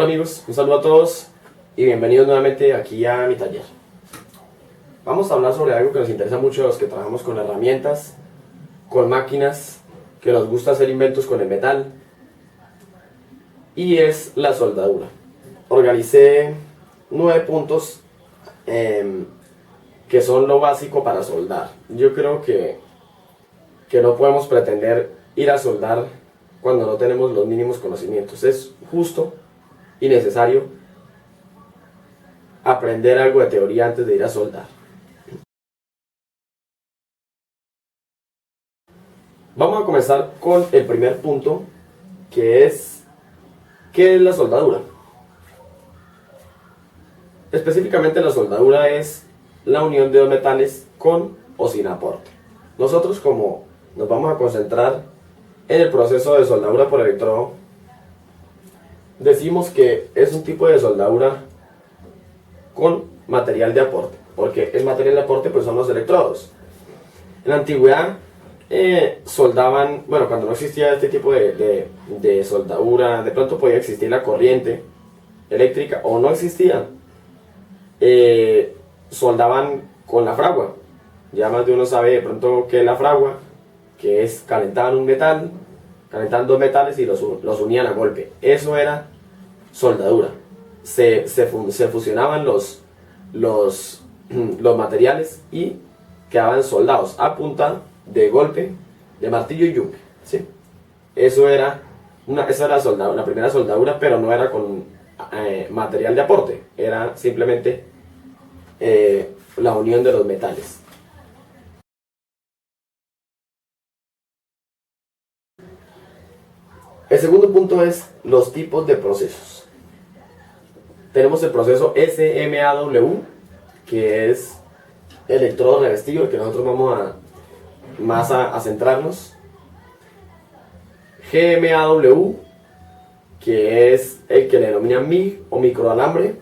Hola amigos, un saludo a todos y bienvenidos nuevamente aquí a mi taller. Vamos a hablar sobre algo que nos interesa mucho a los que trabajamos con herramientas, con máquinas, que nos gusta hacer inventos con el metal, y es la soldadura. Organicé 9 puntos que son lo básico para soldar. Yo creo que no podemos pretender ir a soldar cuando no tenemos los mínimos conocimientos. Es justo y necesario aprender algo de teoría antes de ir a soldar. Vamos a comenzar con el primer punto, que es ¿qué es la soldadura? Específicamente la soldadura es la unión de dos metales con o sin aporte. Nosotros, como nos vamos a concentrar en el proceso de soldadura por electrodo, decimos que es un tipo de soldadura con material de aporte, porque el material de aporte pues son los electrodos. En la antigüedad soldaban, bueno, cuando no existía este tipo de soldadura, de pronto podía existir la corriente eléctrica o no existía, soldaban con la fragua. Ya más de uno sabe de pronto que la fragua, que es calentaban un metal, calentaban dos metales y los unían a golpe. Eso era soldadura. Se fusionaban los materiales y quedaban soldados a punta de golpe, de martillo y yunque, ¿sí? Esa era soldadura, la primera soldadura, pero no era con material de aporte, era simplemente la unión de los metales. El segundo punto es los tipos de procesos. Tenemos el proceso SMAW, que es electrodo revestido, el que nosotros vamos a centrarnos. GMAW, que es el que le denominan MIG o microalambre.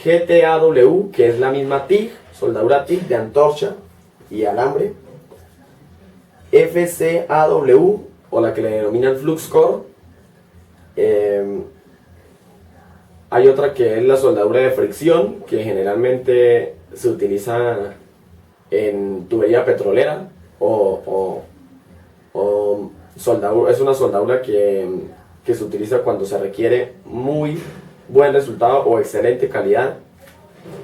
GTAW, que es la misma TIG, soldadura TIG de antorcha y alambre. FCAW, o la que le denominan flux core. Hay otra que es la soldadura de fricción, que generalmente se utiliza en tubería petrolera o soldadura, es una soldadura que se utiliza cuando se requiere muy buen resultado o excelente calidad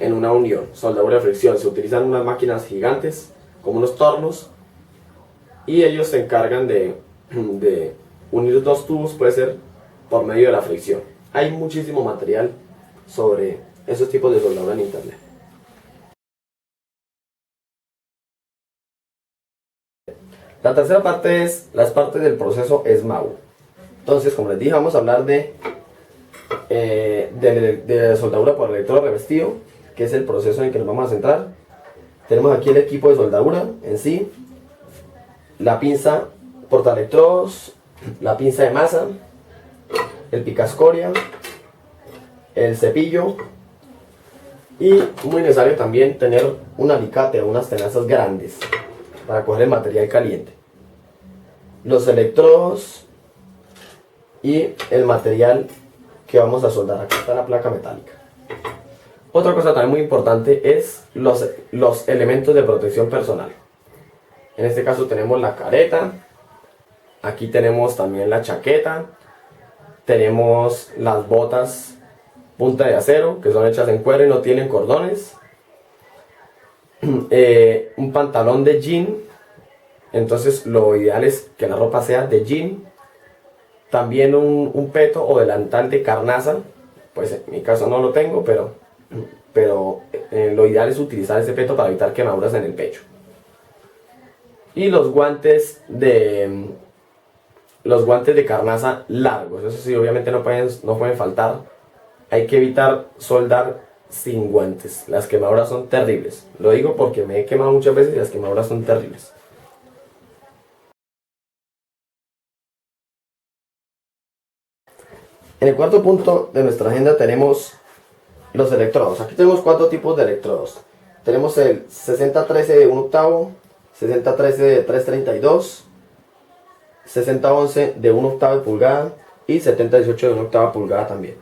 en una unión. Soldadura de fricción, se utilizan unas máquinas gigantes como unos tornos y ellos se encargan de unir dos tubos, puede ser por medio de la fricción. Hay muchísimo material sobre esos tipos de soldadura en internet. La tercera parte es las partes del proceso SMAW. Entonces, como les dije, vamos a hablar de soldadura por electrodo revestido, que es el proceso en que nos vamos a centrar. Tenemos aquí el equipo de soldadura en sí, la pinza portaelectrodos, la pinza de masa, el picascoria, el cepillo y muy necesario también tener un alicate o unas tenazas grandes para coger el material caliente, los electrodos y el material que vamos a soldar. Aquí está la placa metálica. Otra cosa también muy importante es los elementos de protección personal. En este caso tenemos la careta, aquí tenemos también la chaqueta, tenemos las botas punta de acero que son hechas en cuero y no tienen cordones, un pantalón de jean, entonces lo ideal es que la ropa sea de jean, también un peto o delantal de carnaza, pues en mi caso no lo tengo, pero lo ideal es utilizar ese peto para evitar quemaduras en el pecho. Y los guantes de carnaza largos, eso sí, obviamente no pueden faltar. Hay que evitar soldar sin guantes, las quemaduras son terribles. Lo digo porque me he quemado muchas veces y las quemaduras son terribles. En el cuarto punto de nuestra agenda tenemos los electrodos. Aquí tenemos 4 tipos de electrodos. Tenemos el 6013 de 1/8, 6013 de 332, 6011 de 1/8 de pulgada y 7018 de 1/8 pulgada también.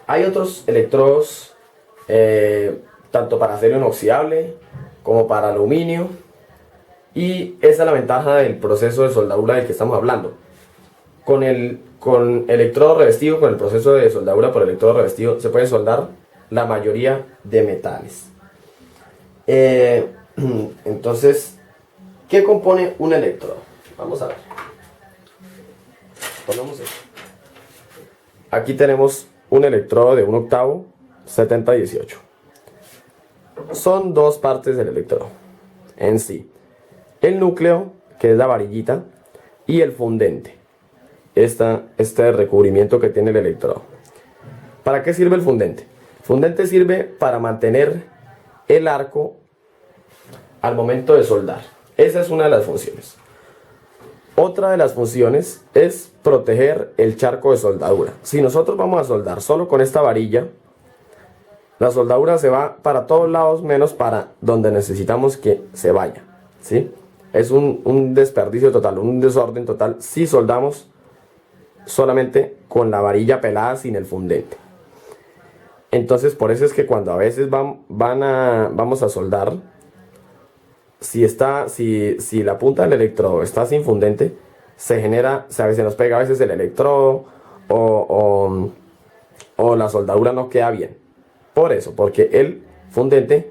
Hay otros electrodos tanto para acero inoxidable como para aluminio, y esa es la ventaja del proceso de soldadura del que estamos hablando. Con electrodo revestido, con el proceso de soldadura por electrodo revestido, se puede soldar la mayoría de metales. Entonces, ¿qué compone un electrodo? Vamos a ver. Ponemos esto. Aquí tenemos un electrodo de 1/8 7018. Son dos partes del electrodo en sí: el núcleo, que es la varillita, y el fundente, este recubrimiento que tiene el electrodo. ¿Para qué sirve el fundente? El fundente sirve para mantener el arco al momento de soldar. Esa es una de las funciones. Otra de las funciones es proteger el charco de soldadura. Si nosotros vamos a soldar solo con esta varilla, la soldadura se va para todos lados menos para donde necesitamos que se vaya, ¿sí? Es un desperdicio total, un desorden total si soldamos solamente con la varilla pelada sin el fundente. Entonces, por eso es que cuando a veces vamos a soldar, si la punta del electrodo está sin fundente, a veces nos pega a veces el electrodo o la soldadura no queda bien. Por eso, porque el fundente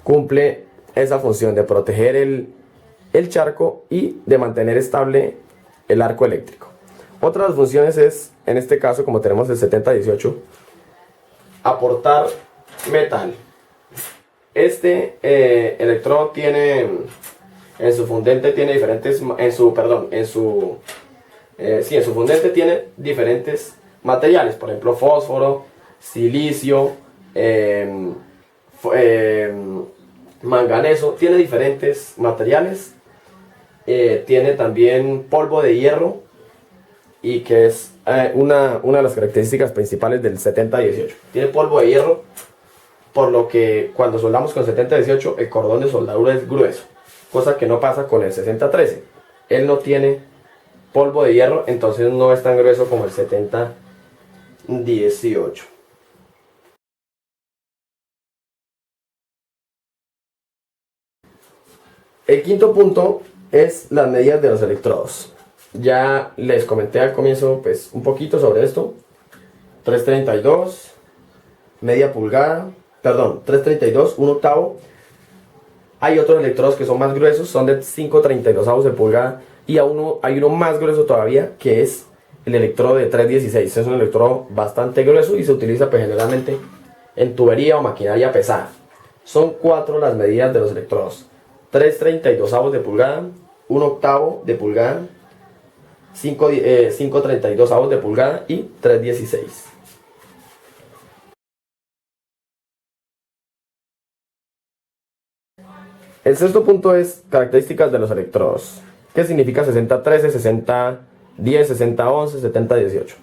cumple esa función de proteger el charco y de mantener estable el arco eléctrico. Otra de las funciones es, en este caso, como tenemos el 7018, aportar metal. Este electrodo tiene en su fundente tiene diferentes fundente tiene diferentes materiales, por ejemplo fósforo, silicio, manganeso, tiene diferentes materiales. Tiene también polvo de hierro, y que es una de las características principales del 7018. Tiene polvo de hierro, por lo que cuando soldamos con 7018 el cordón de soldadura es grueso, cosa que no pasa con el 6013. Él no tiene polvo de hierro, entonces no es tan grueso como el 7018. El quinto punto es las medidas de los electrodos. Ya les comenté al comienzo pues un poquito sobre esto. 332, media pulgada, 332, 1/8. Hay otros electrodos que son más gruesos, son de 5/32 de pulgada, y hay uno más grueso todavía, que es el electrodo de 316. Es un electrodo bastante grueso y se utiliza pues, generalmente en tubería o maquinaria pesada. Son 4 las medidas de los electrodos: 3/32 de pulgada, 1/8 de pulgada, 5/32 de pulgada y 316. El sexto punto es características de los electrodos. ¿Qué significa 6013, 6010, 6011, 7018?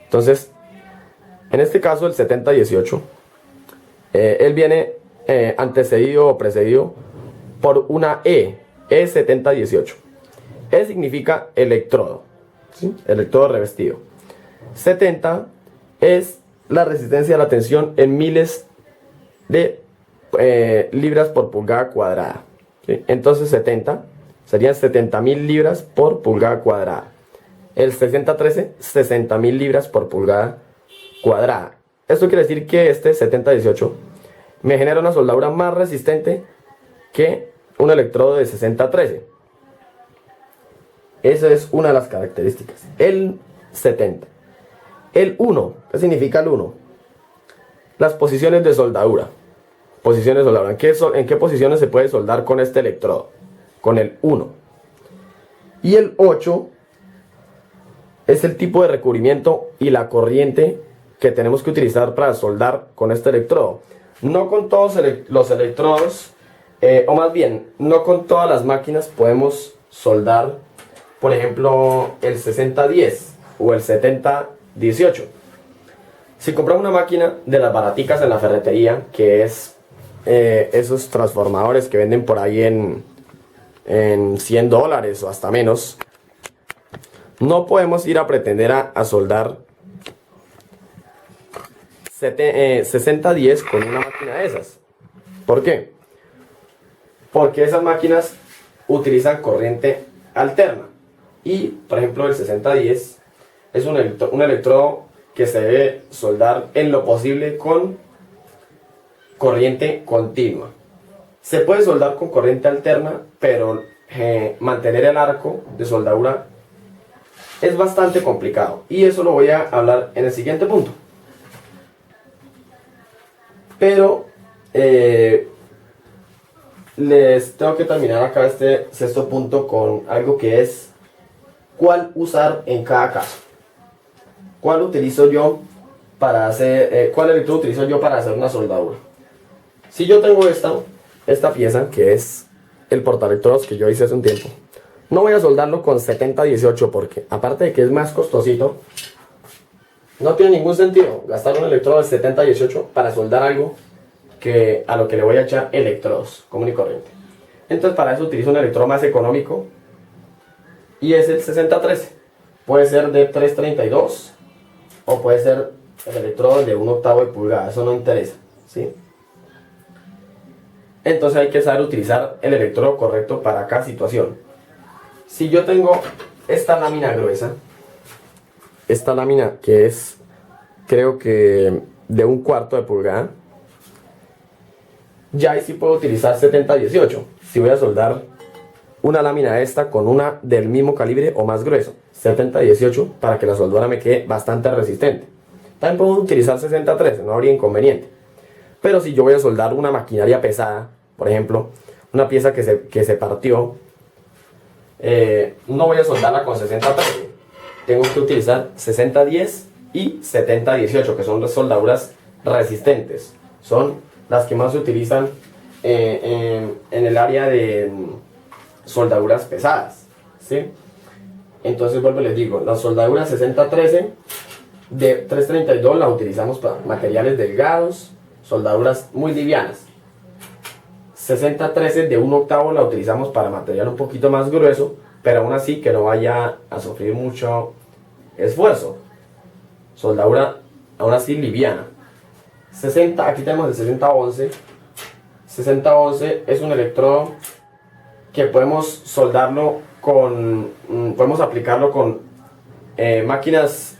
Entonces, en este caso el 7018, él viene antecedido o precedido por una E7018. E significa electrodo, ¿sí? Electrodo revestido. 70 es la resistencia a la tensión en miles de libras por pulgada cuadrada, ¿sí? Entonces 70 serían 70.000 libras por pulgada cuadrada. El 6013, 60.000 libras por pulgada cuadrada. Esto quiere decir que este 7018 me genera una soldadura más resistente que un electrodo de 6013. Esa es una de las características. El 70. El 1, ¿qué significa el 1? Las posiciones de soldadura. Posiciones de soldadura. ¿En qué posiciones se puede soldar con este electrodo? Con el 1. Y el 8 es el tipo de recubrimiento y la corriente que tenemos que utilizar para soldar con este electrodo. No con todos los electrodos, o más bien, no con todas las máquinas podemos soldar, por ejemplo, el 6010 o el 7018. Si compramos una máquina de las baraticas en la ferretería, que es esos transformadores que venden por ahí en $100 o hasta menos, No podemos ir a pretender a soldar 6010 con una máquina de esas. ¿Por qué? Porque esas máquinas utilizan corriente alterna. Y, por ejemplo, el 6010 es un electrodo que se debe soldar en lo posible con corriente continua. Se puede soldar con corriente alterna, pero mantener el arco de soldadura es bastante complicado. Y eso lo voy a hablar en el siguiente punto. Pero les tengo que terminar acá este sexto punto con algo que es cuál usar en cada caso. ¿Cuál utilizo yo para hacer, cuál electrodo utilizo yo para hacer una soldadura? Si yo tengo esta pieza, que es el portaelectrodos que yo hice hace un tiempo, no voy a soldarlo con 7018 porque, aparte de que es más costosito, no tiene ningún sentido gastar un electrodo de 7018 para soldar algo a lo que le voy a echar electrodos común y corriente. Entonces, para eso utilizo un electrodo más económico y es el 6013. Puede ser de 332 o puede ser el electrodo de 1/8 de pulgada, eso no interesa, ¿sí? Entonces hay que saber utilizar el electrodo correcto para cada situación. Si yo tengo esta lámina gruesa, esta lámina que es, creo que de 1/4 de pulgada, ya ahí sí puedo utilizar 7018. Si voy a soldar una lámina esta con una del mismo calibre o más grueso, 7018, para que la soldadura me quede bastante resistente. También puedo utilizar 6013, no habría inconveniente. Pero si yo voy a soldar una maquinaria pesada, por ejemplo, una pieza que se partió, no voy a soldarla con 6013. Tengo que utilizar 6010 y 7018, que son las soldaduras resistentes. Son las que más se utilizan en el área de soldaduras pesadas, ¿sí? Entonces vuelvo y les digo, la soldadura 6013 de 332 la utilizamos para materiales delgados, soldaduras muy livianas. 6013 de 1/8 la utilizamos para material un poquito más grueso, pero aún así que no vaya a sufrir mucho esfuerzo. Soldadura aún así liviana. Aquí tenemos el 6011. 6011 es un electrodo que podemos soldarlo podemos aplicarlo con máquinas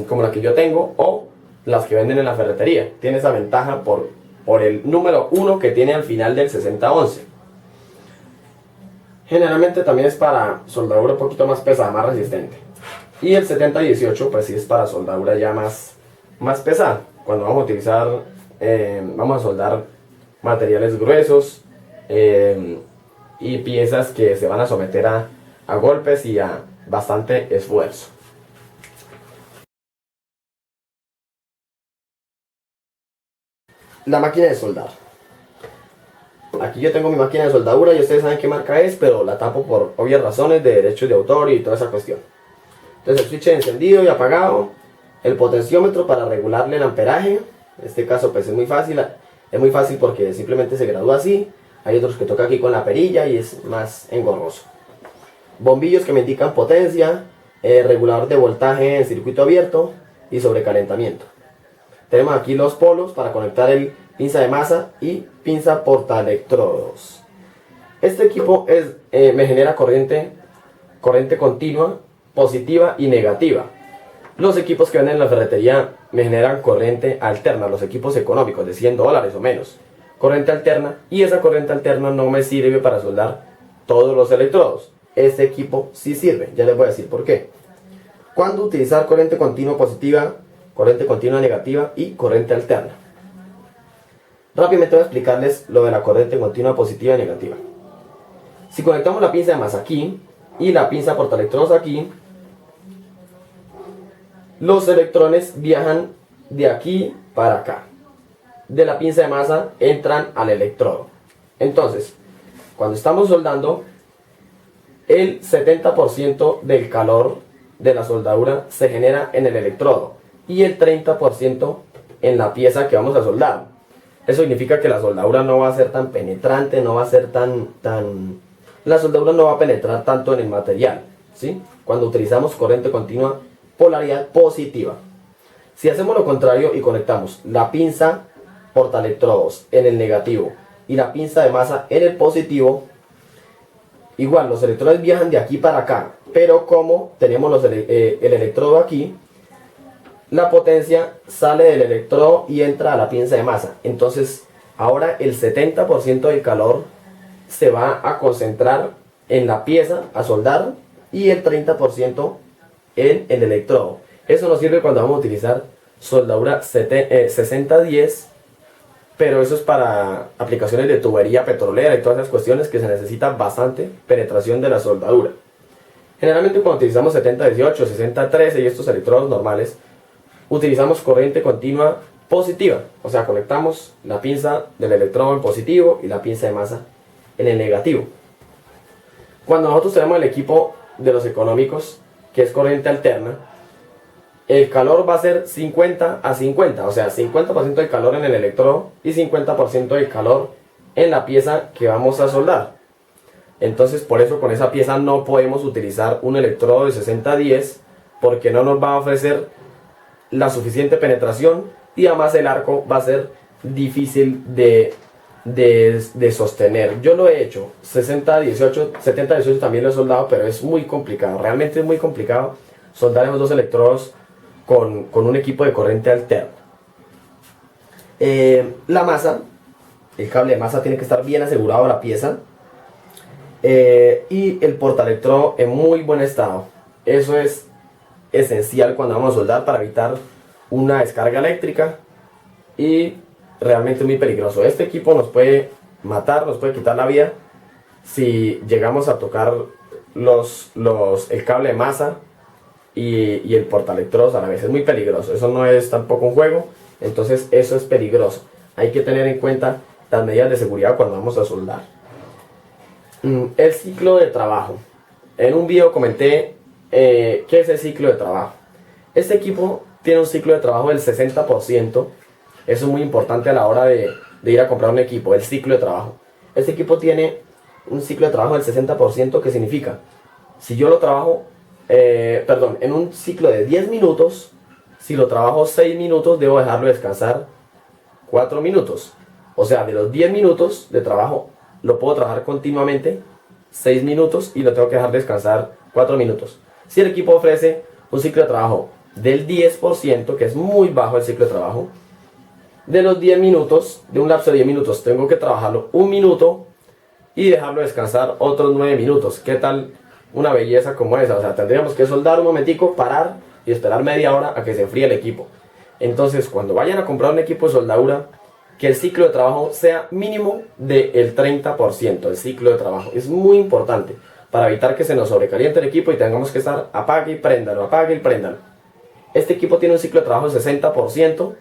como la que yo tengo o las que venden en la ferretería. Tiene esa ventaja por el número 1 que tiene al final del 6011. Generalmente también es para soldadura un poquito más pesada, más resistente. Y el 7018 pues sí es para soldadura ya más pesada. Cuando vamos a utilizar, vamos a soldar materiales gruesos y piezas que se van a someter a golpes y a bastante esfuerzo. La máquina de soldar. Aquí yo tengo mi máquina de soldadura y ustedes saben qué marca es, pero la tapo por obvias razones de derechos de autor y toda esa cuestión. Entonces el switch encendido y apagado, el potenciómetro para regularle el amperaje. En este caso pues es muy fácil porque simplemente se gradúa así. Hay otros que toca aquí con la perilla y es más engorroso. Bombillos que me indican potencia, regulador de voltaje en circuito abierto y sobrecalentamiento. Tenemos aquí los polos para conectar el pinza de masa y pinza portaelectrodos. Este equipo me genera corriente continua, positiva y negativa. Los equipos que venden en la ferretería me generan corriente alterna, los equipos económicos de $100 o menos. Corriente alterna, y esa corriente alterna no me sirve para soldar todos los electrodos. Este equipo sí sirve, ya les voy a decir por qué. ¿Cuándo utilizar corriente continua positiva, corriente continua negativa y corriente alterna? Rápidamente voy a explicarles lo de la corriente continua positiva y negativa. Si conectamos la pinza de masa aquí y la pinza portaelectrodos aquí, los electrones viajan de aquí para acá. De la pinza de masa entran al electrodo. Entonces, cuando estamos soldando, el 70% del calor de la soldadura se genera en el electrodo y el 30% en la pieza que vamos a soldar. Eso significa que la soldadura no va a ser tan penetrante, no va a ser la soldadura no va a penetrar tanto en el material, ¿sí? Cuando utilizamos corriente continua, polaridad positiva. Si hacemos lo contrario y conectamos la pinza portaelectrodos en el negativo y la pinza de masa en el positivo, igual los electrones viajan de aquí para acá, pero como tenemos el electrodo aquí, la potencia sale del electrodo y entra a la pinza de masa. Entonces ahora el 70% del calor se va a concentrar en la pieza a soldar y el 30% en el electrodo. Eso nos sirve cuando vamos a utilizar soldadura 6010, pero eso es para aplicaciones de tubería petrolera y todas esas cuestiones que se necesita bastante penetración de la soldadura. Generalmente cuando utilizamos 7018, 6013 y estos electrodos normales, utilizamos corriente continua positiva, o sea, conectamos la pinza del electrodo en positivo y la pinza de masa en el negativo. Cuando nosotros tenemos el equipo de los económicos, que es corriente alterna, el calor va a ser 50 a 50, o sea, 50% del calor en el electrodo y 50% del calor en la pieza que vamos a soldar. Entonces, por eso con esa pieza no podemos utilizar un electrodo de 60-10 porque no nos va a ofrecer la suficiente penetración y además el arco va a ser difícil de sostener. Yo lo he hecho 60-18, 70-18 también lo he soldado, pero es muy complicado, realmente es muy complicado soldar esos dos electrodos con un equipo de corriente alterna. La masa, el cable de masa tiene que estar bien asegurado a la pieza, y el portaelectrodo en muy buen estado. Eso es esencial cuando vamos a soldar para evitar una descarga eléctrica y realmente muy peligroso. Este equipo nos puede matar, nos puede quitar la vida si llegamos a tocar el cable de masa y el portaelectrodos a la vez. Es muy peligroso, eso no es tampoco un juego, entonces eso es peligroso. Hay que tener en cuenta las medidas de seguridad cuando vamos a soldar. El ciclo de trabajo. En un video comenté qué es el ciclo de trabajo. Este equipo tiene un ciclo de trabajo del 60%. Eso es muy importante a la hora de ir a comprar un equipo, el ciclo de trabajo. Este equipo tiene un ciclo de trabajo del 60%, que significa, si yo lo trabajo, en un ciclo de 10 minutos, si lo trabajo 6 minutos, debo dejarlo descansar 4 minutos. O sea, de los 10 minutos de trabajo, lo puedo trabajar continuamente 6 minutos y lo tengo que dejar descansar 4 minutos. Si el equipo ofrece un ciclo de trabajo del 10%, que es muy bajo el ciclo de trabajo, de los 10 minutos, de un lapso de 10 minutos, tengo que trabajarlo 1 minuto y dejarlo descansar otros 9 minutos. ¿Qué tal una belleza como esa? O sea, tendríamos que soldar un momentico, parar y esperar media hora a que se enfríe el equipo. Entonces, cuando vayan a comprar un equipo de soldadura, que el ciclo de trabajo sea mínimo del 30%. El ciclo de trabajo es muy importante para evitar que se nos sobrecaliente el equipo y tengamos que estar apague y préndalo, apague y préndalo. Este equipo tiene un ciclo de trabajo del 60%.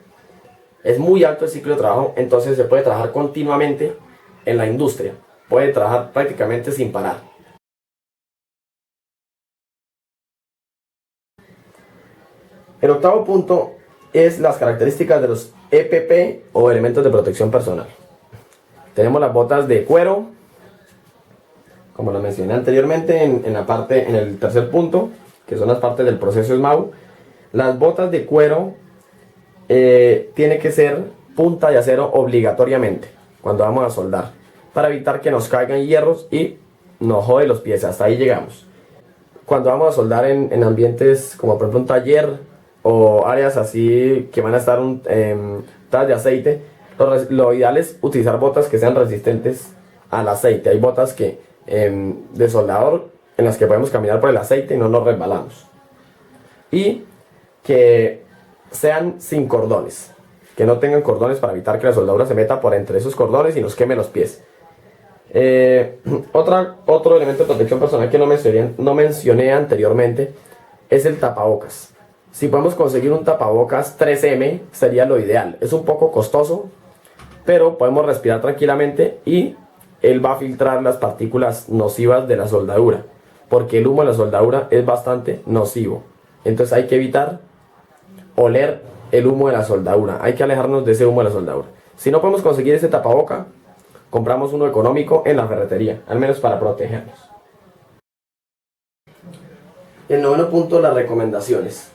Es muy alto el ciclo de trabajo, entonces se puede trabajar continuamente en la industria. Puede trabajar prácticamente sin parar. El octavo punto es las características de los EPP o elementos de protección personal. Tenemos las botas de cuero, como lo mencioné anteriormente en el tercer punto, que son las partes del proceso SMAU. Las botas de cuero tiene que ser punta de acero obligatoriamente cuando vamos a soldar, para evitar que nos caigan hierros y nos jode los pies. Hasta ahí llegamos. Cuando vamos a soldar en ambientes como por ejemplo un taller o áreas así que van a estar tadas de aceite, lo ideal es utilizar botas que sean resistentes al aceite. Hay botas de soldador en las que podemos caminar por el aceite y no nos resbalamos, y que sean sin cordones, que no tengan cordones para evitar que la soldadura se meta por entre esos cordones y nos queme los pies. Otro elemento de protección personal que no mencioné anteriormente es el tapabocas. Si podemos conseguir un tapabocas 3M sería lo ideal. Es un poco costoso, pero podemos respirar tranquilamente y él va a filtrar las partículas nocivas de la soldadura, porque el humo de la soldadura es bastante nocivo. Entonces hay que evitar oler el humo de la soldadura, hay que alejarnos de ese humo de la soldadura. Si no podemos conseguir ese tapaboca, compramos uno económico en la ferretería, al menos para protegernos. El noveno punto, las recomendaciones.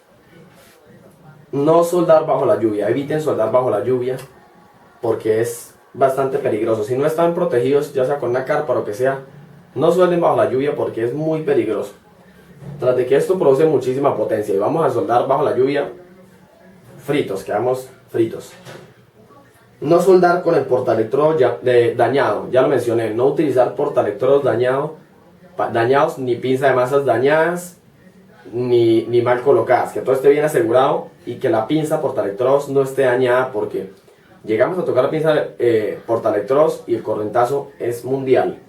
No soldar bajo la lluvia, eviten soldar bajo la lluvia porque es bastante peligroso. Si no están protegidos, ya sea con una carpa o lo que sea, no suelden bajo la lluvia porque es muy peligroso. Tras de que esto produce muchísima potencia y vamos a soldar bajo la lluvia, fritos, quedamos fritos. No soldar con el portaelectrodo dañado, ya lo mencioné, no utilizar portaelectrodos dañados, ni pinza de masas dañadas, ni mal colocadas, que todo esté bien asegurado y que la pinza portaelectrodos no esté dañada porque llegamos a tocar la pinza portaelectrodos y el correntazo es mundial.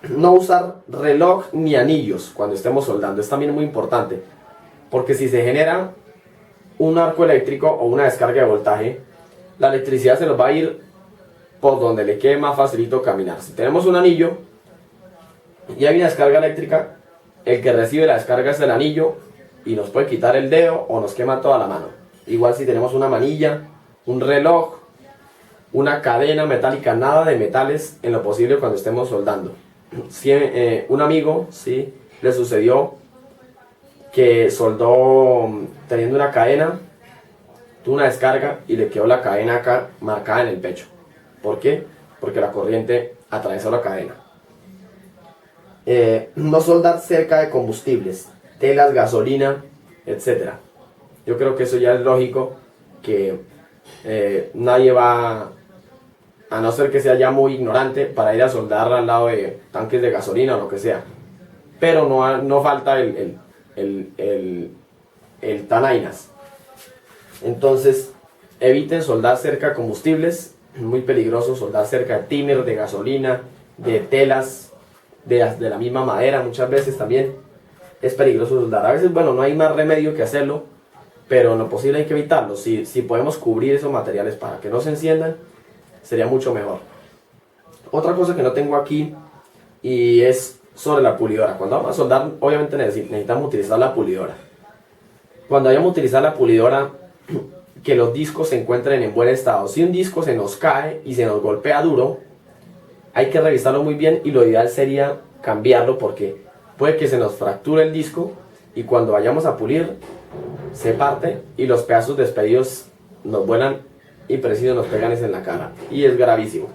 No usar reloj ni anillos cuando estemos soldando, es también muy importante, porque si se genera un arco eléctrico o una descarga de voltaje, la electricidad se nos va a ir por donde le quede más facilito caminar. Si tenemos un anillo y hay una descarga eléctrica, el que recibe la descarga es el anillo y nos puede quitar el dedo o nos quema toda la mano. Igual si tenemos una manilla, un reloj, una cadena metálica, nada de metales en lo posible cuando estemos soldando. Si, un amigo, ¿sí?, le sucedió que soldó teniendo una cadena, tuvo una descarga y le quedó la cadena acá marcada en el pecho. ¿Por qué? Porque la corriente atravesó la cadena. No soldar cerca de combustibles, telas, gasolina, etc. Yo creo que eso ya es lógico, que nadie va, a no ser que sea ya muy ignorante, para ir a soldar al lado de tanques de gasolina o lo que sea. Pero no falta el tanainas. Entonces, eviten soldar cerca de combustibles, es muy peligroso soldar cerca de timer, de gasolina, de telas, de la misma madera, muchas veces también es peligroso soldar. A veces, bueno, no hay más remedio que hacerlo, pero en lo posible hay que evitarlo. Si podemos cubrir esos materiales para que no se enciendan, sería mucho mejor. Otra cosa que no tengo aquí y es sobre la pulidora. Cuando vamos a soldar, obviamente necesitamos utilizar la pulidora. Cuando vayamos a utilizar la pulidora, que los discos se encuentren en buen estado. Si un disco se nos cae y se nos golpea duro, hay que revisarlo muy bien y lo ideal sería cambiarlo porque puede que se nos fracture el disco y cuando vayamos a pulir se parte y los pedazos despedidos nos vuelan y preciso nos pegan en la cara y es gravísimo.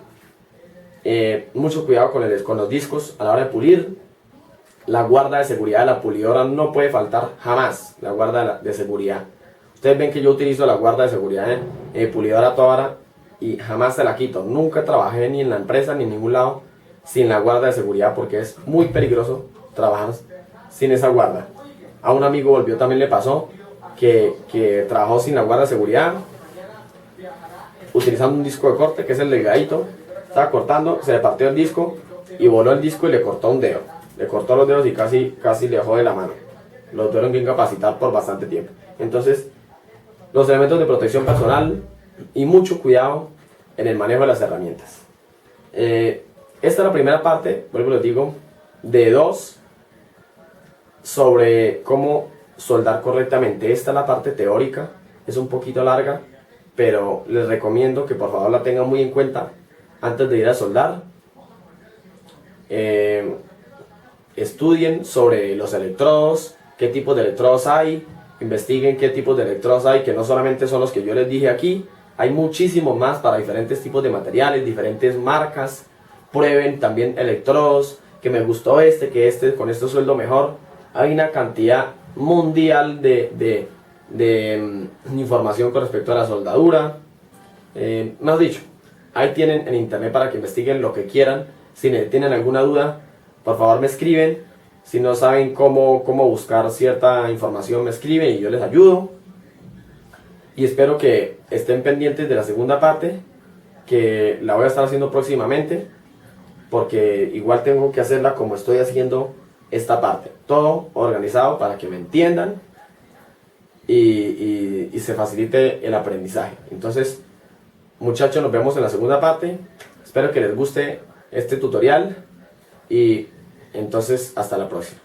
Mucho cuidado con los discos a la hora de pulir. La guarda de seguridad de la pulidora no puede faltar jamás, la guarda de seguridad. Ustedes ven que yo utilizo la guarda de seguridad en pulidora a toda hora y jamás se la quito. Nunca trabajé ni en la empresa ni en ningún lado sin la guarda de seguridad porque es muy peligroso trabajar sin esa guarda. A un amigo volvió, también le pasó que trabajó sin la guarda de seguridad utilizando un disco de corte que es el delgadito. Estaba cortando, se le partió el disco y voló el disco y le cortó un dedo. Le cortó los dedos y casi le dejó de la mano. Lo tuvieron que incapacitar por bastante tiempo. Entonces, los elementos de protección personal y mucho cuidado en el manejo de las herramientas. Esta es la primera parte, vuelvo y les digo, de 2 sobre cómo soldar correctamente. Esta es la parte teórica, es un poquito larga, pero les recomiendo que por favor la tengan muy en cuenta antes de ir a soldar. Estudien sobre los electrodos, qué tipos de electrodos hay, investiguen qué tipos de electrodos hay, que no solamente son los que yo les dije aquí, hay muchísimos más para diferentes tipos de materiales, diferentes marcas. Prueben también electrodos, que me gustó que con esto sueldo mejor. Hay una cantidad mundial de información con respecto a la soldadura. Más dicho, ahí tienen en internet para que investiguen lo que quieran. Si tienen alguna duda, por favor me escriben. Si no saben cómo buscar cierta información, me escriben y yo les ayudo. Y espero que estén pendientes de la segunda parte, que la voy a estar haciendo próximamente, porque igual tengo que hacerla como estoy haciendo esta parte. Todo organizado para que me entiendan y se facilite el aprendizaje. Entonces, muchachos, nos vemos en la segunda parte. Espero que les guste este tutorial y entonces hasta la próxima.